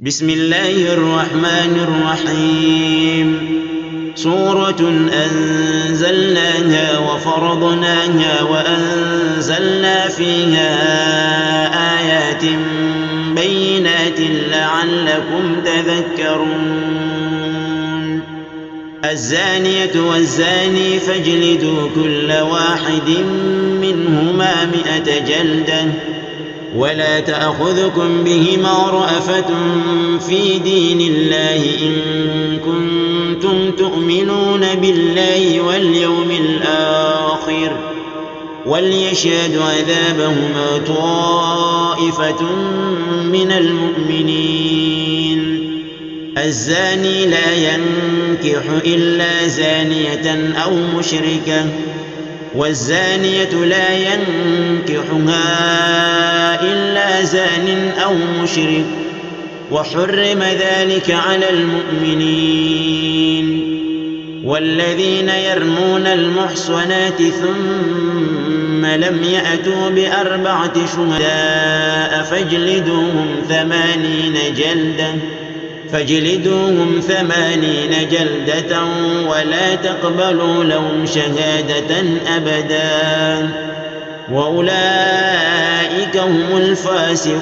بسم الله الرحمن الرحيم. سورة أنزلناها وفرضناها وأنزلنا فيها آيات بينات لعلكم تذكرون. الزانية والزاني فاجلدوا كل واحد منهما 100 جلدة ولا تأخذكم بهما رأفة في دين الله إن كنتم تؤمنون بالله واليوم الآخر وليشهد عذابهما طائفة من المؤمنين. الزاني لا ينكح إلا زانية أو مشركة والزانية لا ينكحها إلا زان أو مشرك وحرم ذلك على المؤمنين. والذين يرمون المحصنات ثم لم يأتوا ب4 شهداء فاجلدوهم 80 جلدة ولا تقبلوا لهم شهادة أبدا وأولئك هم الفاسقون.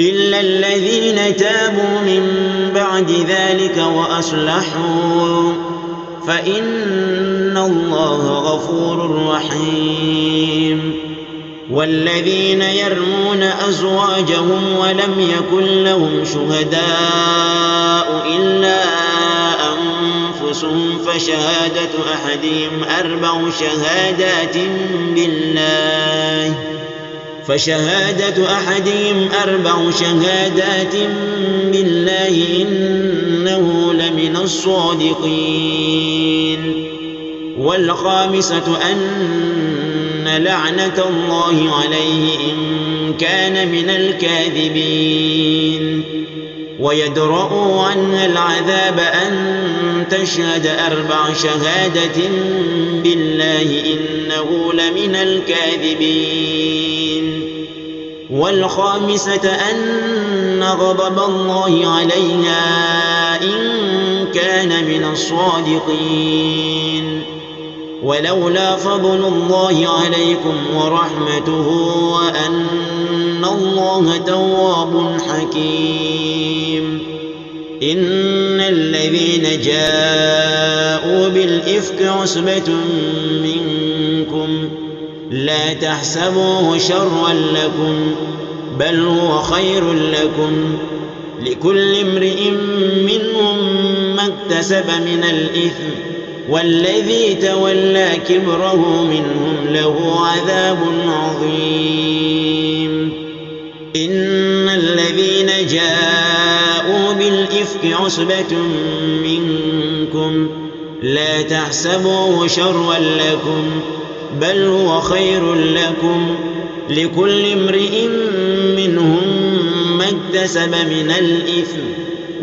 إلا الذين تابوا من بعد ذلك وأصلحوا فإن الله غفور رحيم. والذين يرمون أزواجهم ولم يكن لهم شهداء إلا أنفسهم فشهادة أحدهم 4 شهادات بالله إنه لمن الصادقين. والخامسة أن لعنة الله عليه إن كان من الكاذبين. ويدرأ عنها العذاب أن تشهد 4 شهادات بالله إنه لمن الكاذبين. والخامسة أن غضب الله عليها إن كان من الصادقين. ولولا فضل الله عليكم ورحمته وأن الله تواب حكيم. إن الذين جاءوا بالإفك عصبة منكم لا تحسبوه شرا لكم بل هو خير لكم لكل امرئ منهم ما اكتسب من الإثم والذي تولى كبره منهم له عذاب عظيم. إن الذين جاءوا بالإفك عصبة منكم لا تحسبوه شرا لكم بل هو خير لكم لكل امرئ منهم ما اكتسب من الإثم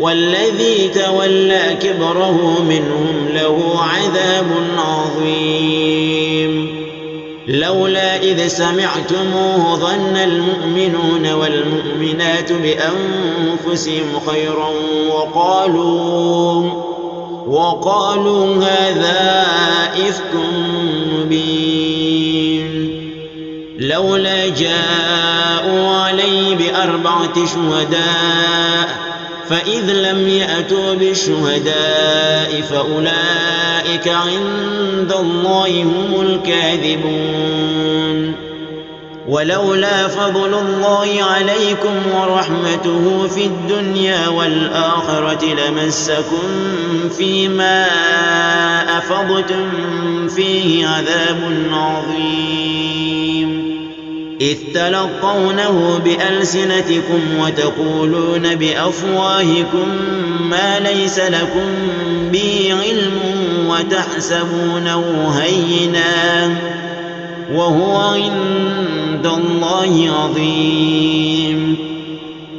والذي تولى كبره منهم له عذاب عظيم. لولا إذ سمعتموه ظن المؤمنون والمؤمنات بأنفسهم خيرا وقالوا هذا إفك مبين. لولا جاءوا عليه ب4 شهداء فإذ لم يأتوا بالشهداء فأولئك عند الله هم الكاذبون. ولولا فضل الله عليكم ورحمته في الدنيا والآخرة لمسكم فيما أفضتم فيه عذاب عظيم. إذ تلقونه بألسنتكم وتقولون بأفواهكم ما ليس لكم به علم وتحسبونه هينا وهو عند الله عظيم.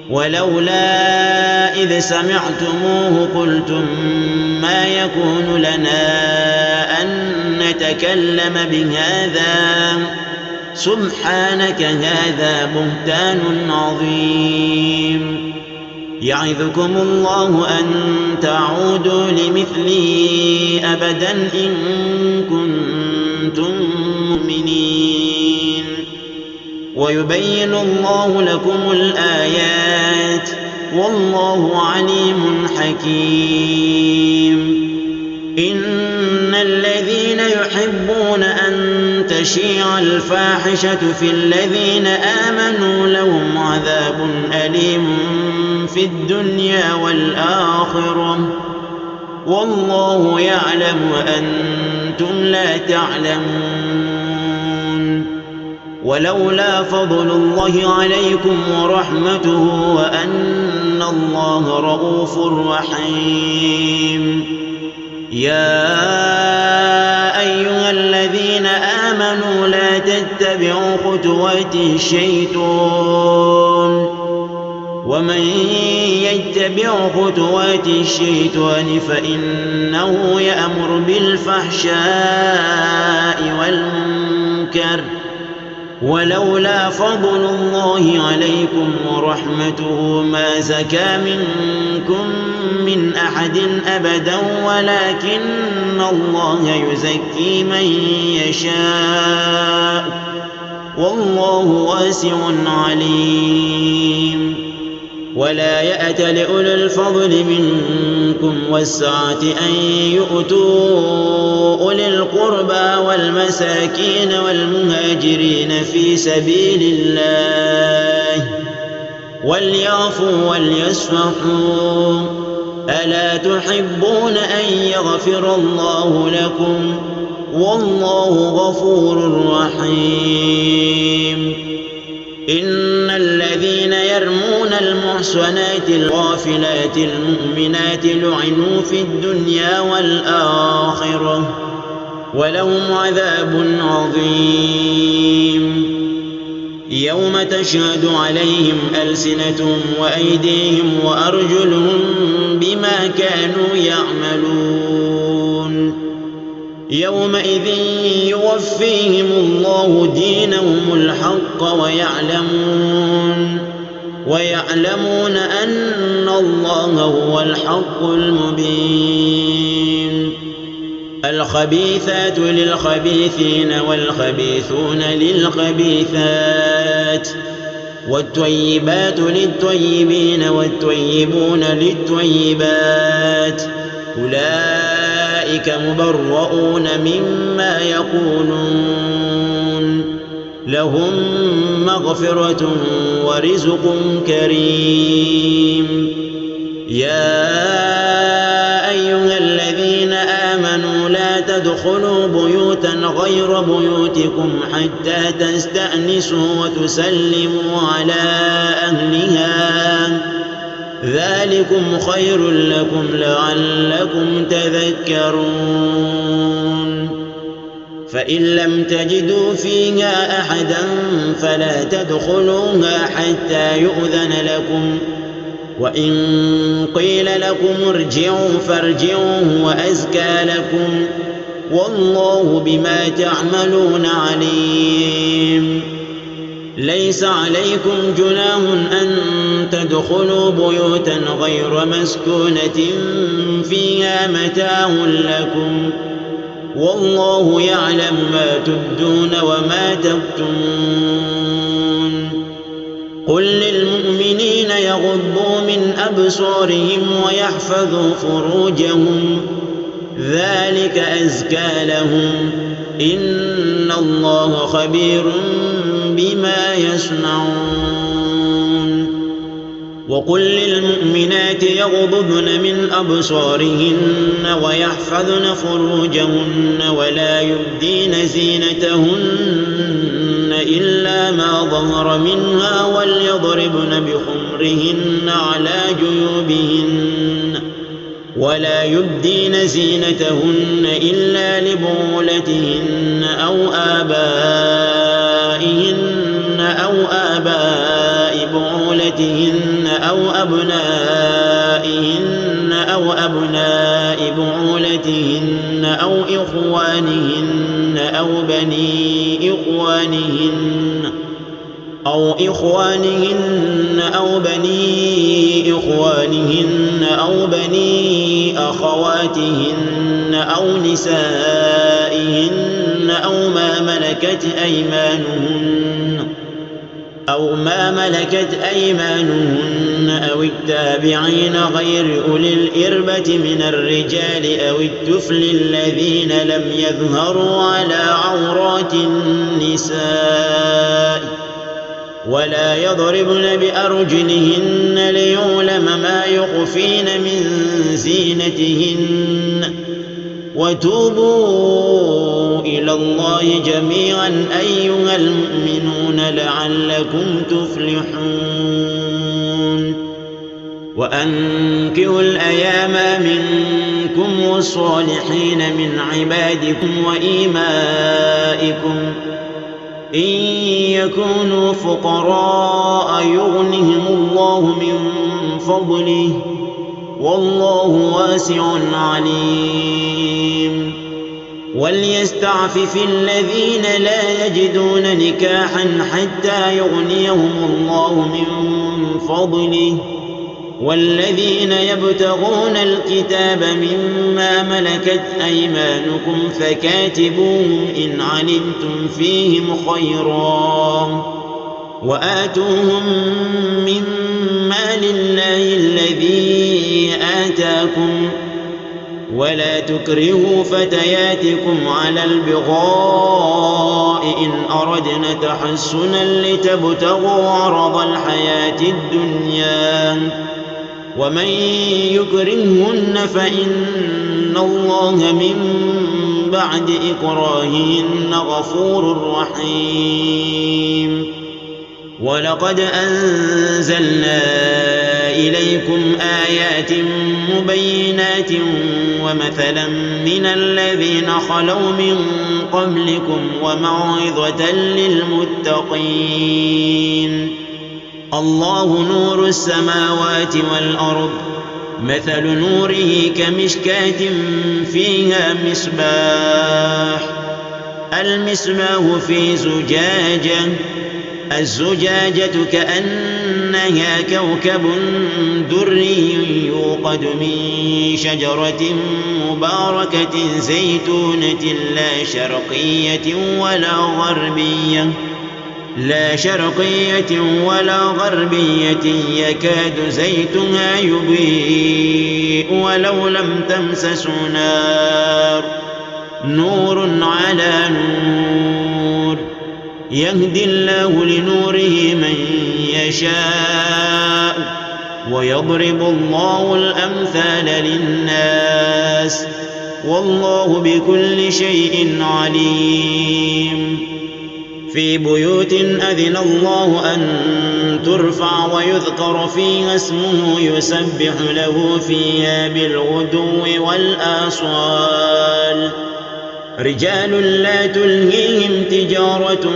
ولولا إذ سمعتموه قلتم ما يكون لنا أن نتكلم بهذا سبحانك هذا بهتان عظيم. يعظكم الله أن تعودوا لمثله أبدا إن كنتم مؤمنين. ويبين الله لكم الآيات والله عليم حكيم. إن الذين يحبون أن تشيع الفاحشة في الذين آمنوا لهم عذاب أليم في الدنيا والآخرة والله يعلم وأنتم لا تعلمون. ولولا فضل الله عليكم ورحمته وأن الله رؤوف رحيم. يا أيها الذين آمنوا لا تتبعوا خطوات الشيطان ومن يتبع خطوات الشيطان فإنه يأمر بالفحشاء والمنكر. ولولا فضل الله عليكم ورحمته ما زكى منكم من أحد أبدا ولكن الله يزكي من يشاء والله واسع عليم. ولا يأت لأولي الفضل منكم والسعة أن يؤتوا أولي القربى والمساكين والمهاجرين في سبيل الله وليعفوا وليصفحوا. ألا تحبون أن يغفر الله لكم والله غفور رحيم. إن الذين يرمون المحصنات الغافلات المؤمنات لعنوا في الدنيا والآخرة ولهم عذاب عظيم. يوم تشهد عليهم ألسنتهم وأيديهم وأرجلهم بما كانوا يعملون. يومئذ يوفيهم الله دينهم الحق ويعلمون أن الله هو الحق المبين. الخبيثات للخبيثين والخبيثون للخبيثات والطيبات للطيبين والطيبون للطيبات أولئك مبرؤون مما يقولون لهم مغفرة ورزق كريم. يا أيها الذين آمنوا لا تدخلوا بيوتا غير بيوتكم حتى تستأنسوا وتسلموا على أهلها ذلكم خير لكم لعلكم تذكرون. فإن لم تجدوا فيها أحدا فلا تدخلوها حتى يؤذن لكم وإن قيل لكم ارجعوا فارجعوا هو أزكى لكم والله بما تعملون عليم. ليس عليكم جناح أن تدخلوا بيوتا غير مسكونة فيها متاع لكم والله يعلم ما تبدون وما تكتمون. قل للمؤمنين يغضوا من أبصارهم ويحفظوا فروجهم ذلك أزكى لهم إن الله خبير بما يصنعون. وقل للمؤمنات يغضضن من أبصارهن ويحفظن فروجهن ولا يبدين زينتهن إلا ما ظهر منها وليضربن بخمرهن على جيوبهن ولا يبدين زينتهن إلا لبعولتهن أو آباء بعولتهن أو أبنائهن أو أبناء بعولتهن أو إخوانهن أو بني إخوانهن أو بني أخواتهن أو نسائهن أو ما ملكت أيمانهن أو التابعين غير أولي الإربة من الرجال أو الطفل الذين لم يظهروا على عورات النساء ولا يضربن بأرجلهن ليعلم ما يخفين من زينتهن وتوبوا إلى الله جميعا أيها المؤمنون لعلكم تفلحون وأنكحوا الأيام منكم والصالحين من عبادكم وإمائكم إن يكونوا فقراء يغنهم الله من فضله والله واسع عليم وليستعفف الذين لا يجدون نكاحا حتى يغنيهم الله من فضله والذين يبتغون الكتاب مما ملكت أيمانكم فكاتبوهم إن علمتم فيهم خيرا وآتوهم مما لله الذي آتاكم ولا تكرهوا فتياتكم على البغاء إن أردنا تحسنا لتبتغوا عرض الحياة الدنيا ومن يكرهن فإن الله من بعد إكراههن غفور رحيم ولقد أنزلنا إليكم آيات مبينات ومثلا من الذين خلوا من قبلكم وموعظة للمتقين الله نور السماوات والأرض مثل نوره كمشكاة فيها مصباح المصباح في زجاجة الزجاجة كأنها كوكب دري يوقد من شجرة مباركة زيتونة لا شرقية ولا غربية يكاد زيتها يضيء ولو لم تمسسه نار نور على نور يهدي الله لنوره من يشاء ويضرب الله الأمثال للناس والله بكل شيء عليم في بيوت أذن الله أن ترفع ويذكر فيها اسمه يسبح له فيها بالغدو والآصال رجال لا تلهيهم تجارة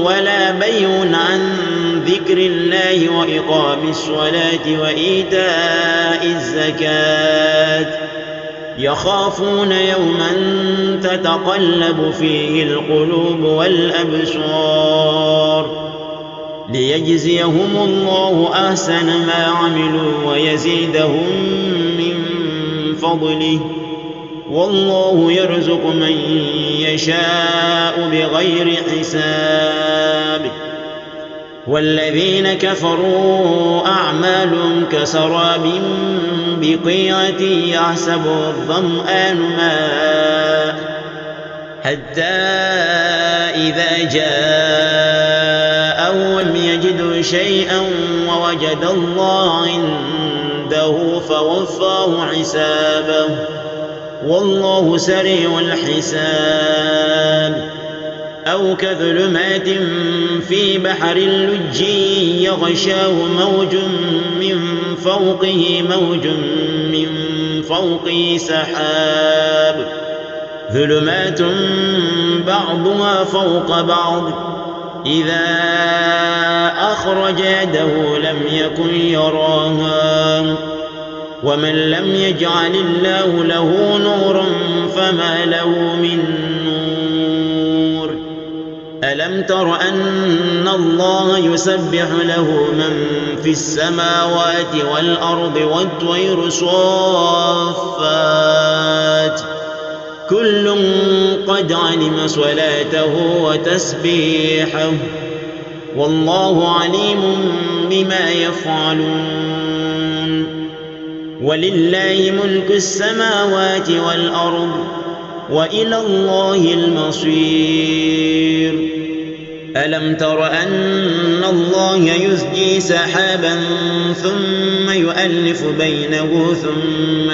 ولا بيع عن ذكر الله وإقام الصلاة وإيتاء الزكاة يخافون يوما تتقلب فيه القلوب والأبصار ليجزيهم الله أحسن ما عملوا ويزيدهم من فضله والله يرزق من يشاء بغير حساب والذين كفروا أعمالهم كسراب بقيعة يحسبه الظمآن ماء حتى إذا جاءه لم يجده شيئا ووجد الله عنده فوفاه حسابه والله سريع الحساب أو كظلمات في بحر اللج يغشاه موج من فوقه سحاب ظلمات بعضها فوق بعض إذا أخرج يده لم يكن يراها ومن لم يجعل الله له نورا فما له من نور. ألم تر أن الله يسبح له من في السماوات والأرض والطير صافات كل قد علم صلاته وتسبيحه والله عليم بما يفعلون. ولله ملك السماوات والأرض وإلى الله المصير. ألم تر أن الله يزجي سحابا ثم يؤلف بينه ثم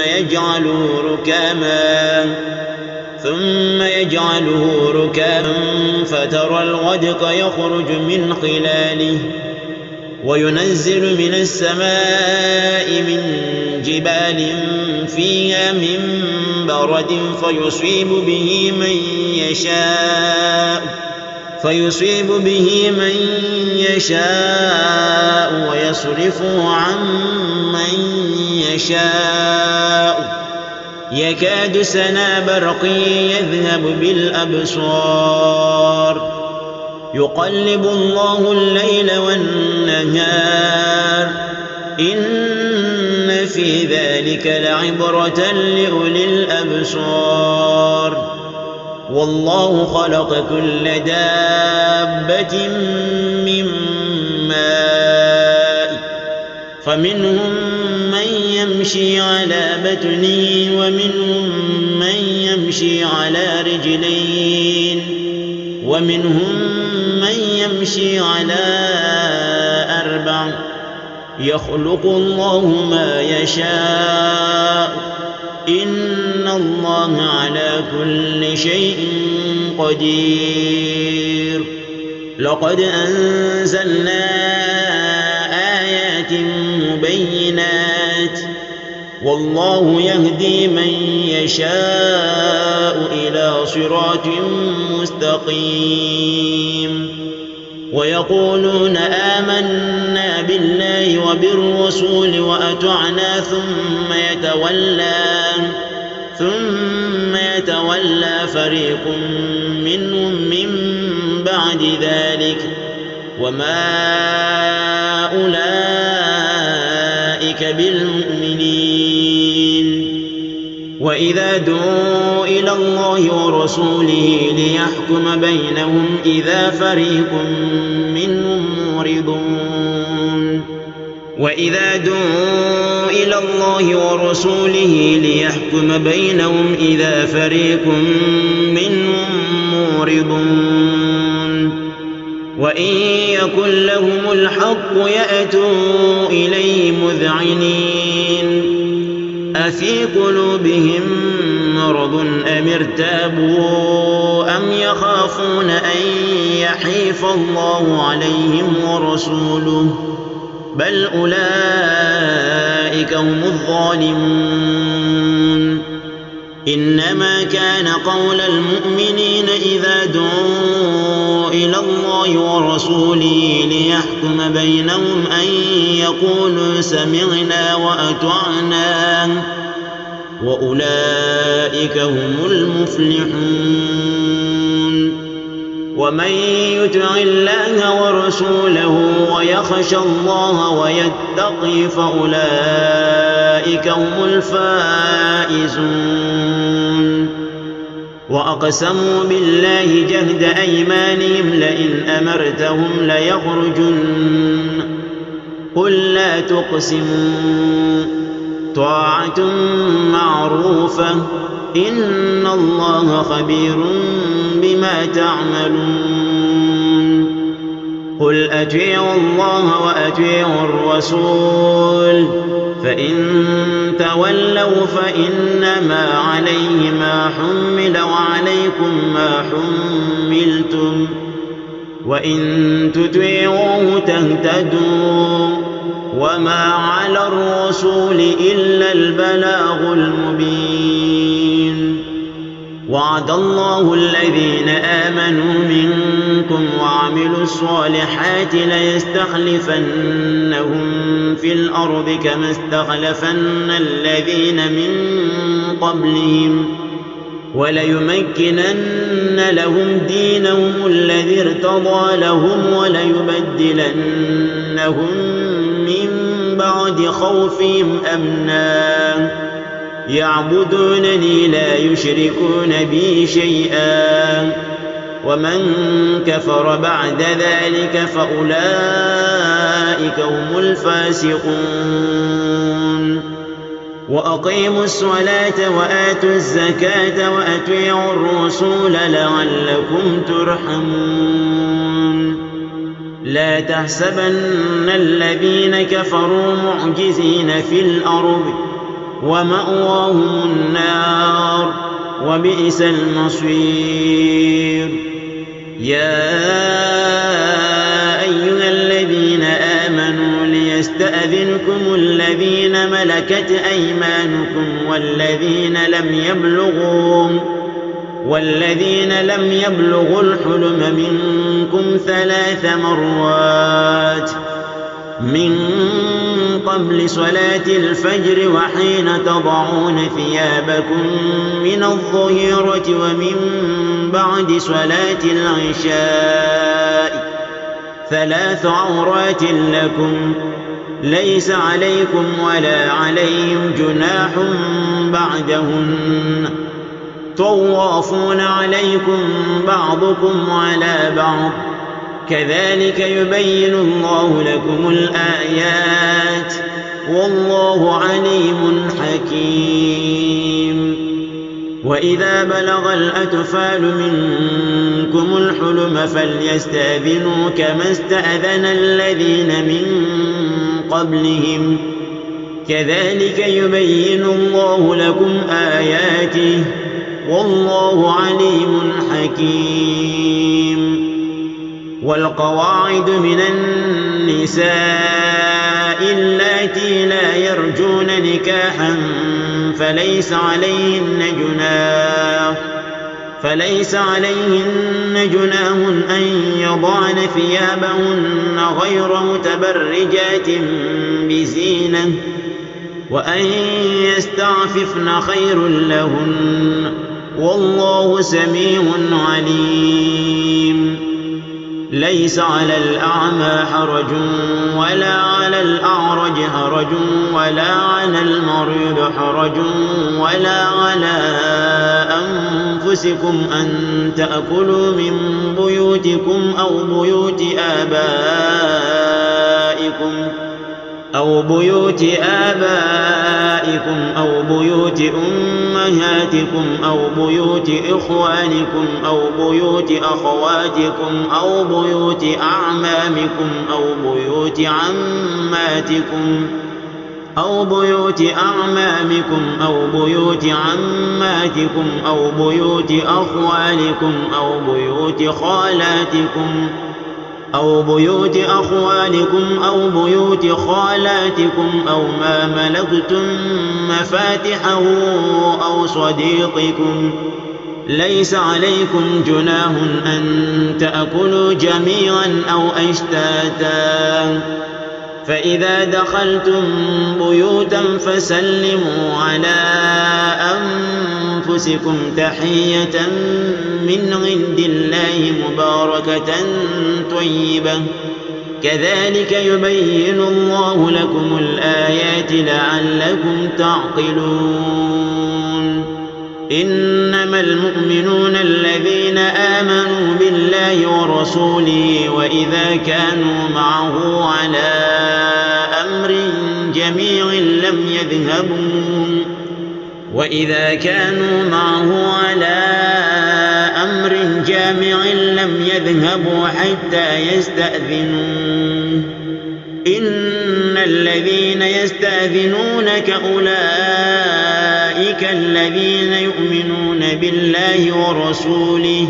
يجعله ركاما فترى الودق يخرج من خلاله وينزل من السماء من جبال فيها من برد فيصيب به من يشاء ويصرفه عن من يشاء يكاد سنا برقه يذهب بالأبصار يقلب الله الليل والنهار إن في ذلك لعبرة لأولي الأبصار. والله خلق كل دابة من ماء فمنهم من يمشي على بطنه ومنهم من يمشي على رجلين ومنهم من يمشي على 4 يخلق الله ما يشاء إن الله على كل شيء قدير. لقد أنزلنا آيات مبينات والله يهدي من يشاء إلى صراط مستقيم. ويقولون آمنا بالله وبالرسول وأطعنا ثم يتولى فريق منهم من بعد ذلك وما أولئك بالمؤمنين. وإذا دعوا إلى الله ورسوله ليحكم بينهم إذا فريق منهم معرضون وإن يكن لهم الحق يأتوا إليه مذعنين أفي قلوبهم مرض أم ارتابوا أم يخافون أن يحيف الله عليهم ورسوله بل أولئك هم الظالمون. إنما كان قول المؤمنين إذا دعوا إلى الله ورسوله ليحكم بينهم أن يقولوا سمعنا وأطعنا وأولئك هم المفلحون. ومن يطع الله ورسوله ويخشى الله ويتقي فأولئك هم الفائزون. وأقسموا بالله جهد أيمانهم لئن أمرتهم ليخرجن قل لا تقسموا طاعة معروفة إن الله خبير بما تعملون. قل أطيعوا الله وأطيعوا الرسول فإن تولوا فإنما عليه ما حمل وعليكم ما حملتم وإن تطيعوه تهتدوا وما على الرسول إلا البلاغ المبين. وعد الله الذين آمنوا منكم وعملوا الصالحات ليستخلفنهم في الأرض كما استخلفن الذين من قبلهم وليمكنن لهم دينهم الذي ارتضى لهم وليبدلنهم من بعد خوفهم أمنا يعبدونني لا يشركون بي شيئا ومن كفر بعد ذلك فأولئك هم الفاسقون وأقيموا الصلاة وآتوا الزكاة وأطيعوا الرسول لعلكم ترحمون لا تحسبن الذين كفروا معجزين في الأرض ومأواهم النار وبئس المصير يا أيها الذين آمنوا ليستأذنكم الذين ملكت أيمانكم والذين لم يبلغوا الحلم منكم 3 مرات من قبل صلاة الفجر وحين تضعون ثيابكم من الظهيرة ومن بعد صلاة العشاء 3 عورات لكم ليس عليكم ولا عليهم جناح بعدهن طوافون عليكم بعضكم على بعض كذلك يبين الله لكم الآيات والله عليم حكيم وإذا بلغ الأطفال منكم الحلم فليستأذنوا كما استأذن الذين من قبلهم كذلك يبين الله لكم آياته والله عليم حكيم والقواعد من النساء اللاتي لا يرجون نكاحا فليس عليهن جناح أن يضعن ثيابهن غير متبرجات بزينة وأن يستعففن خير لهن والله سميع عليم ليس على الأعمى حرج ولا على الأعرج حرج ولا على المريض حرج ولا على أنفسكم أن تأكلوا من بيوتكم أو بيوت آبائكم أو بيوت أمهاتكم أو بيوت إخوانكم أو بيوت أخواتكم أو بيوت أعمامكم أو بيوت عماتكم أو بيوت أعمامكم أو بيوت عماتكم أو بيوت أخوالكم أو بيوت خالاتكم أو بيوت أخوالكم أو بيوت خالاتكم أو ما ملكتم مفاتحه أو صديقكم ليس عليكم جناح أن تأكلوا جميعا أو أشتاتا فإذا دخلتم بيوتا فسلموا على أنفسكم تحية من عند الله مباركة طيبة كذلك يبين الله لكم الآيات لعلكم تعقلون إنما المؤمنون الذين آمنوا بالله ورسوله وإذا كانوا معه على أمر جميع لم يذهبوا حتى يستأذنوه إن الذين يستأذنونك أولئك الذين يؤمنون بالله ورسوله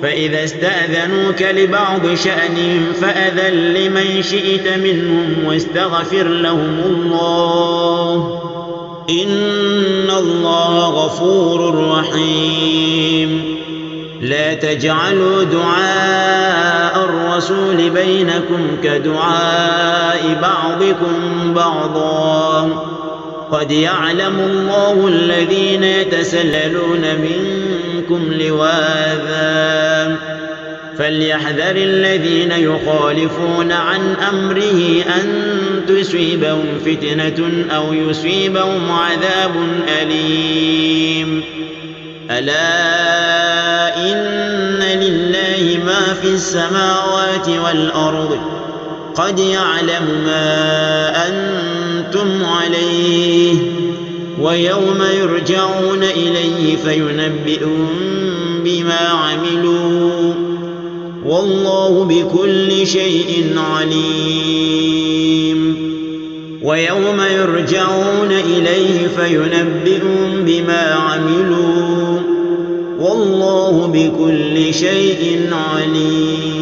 فإذا استأذنوك لبعض شأنهم فأذن لمن شئت منهم واستغفر لهم الله إن الله غفور رحيم لا تجعلوا دعاء الرسول بينكم كدعاء بعضكم بعضا قد يعلم الله الذين يتسللون منكم لواذا فليحذر الذين يخالفون عن أمره أن تصيبهم فتنة أو يصيبهم عذاب أليم ألا إن لله ما في السماوات والأرض قد يعلم ما أنتم عليه ويوم يرجعون إليه فينبئهم بما عملوا والله بكل شيء عليم ويوم يرجعون إليه فينبئهم بما عملوا والله بكل شيء عليم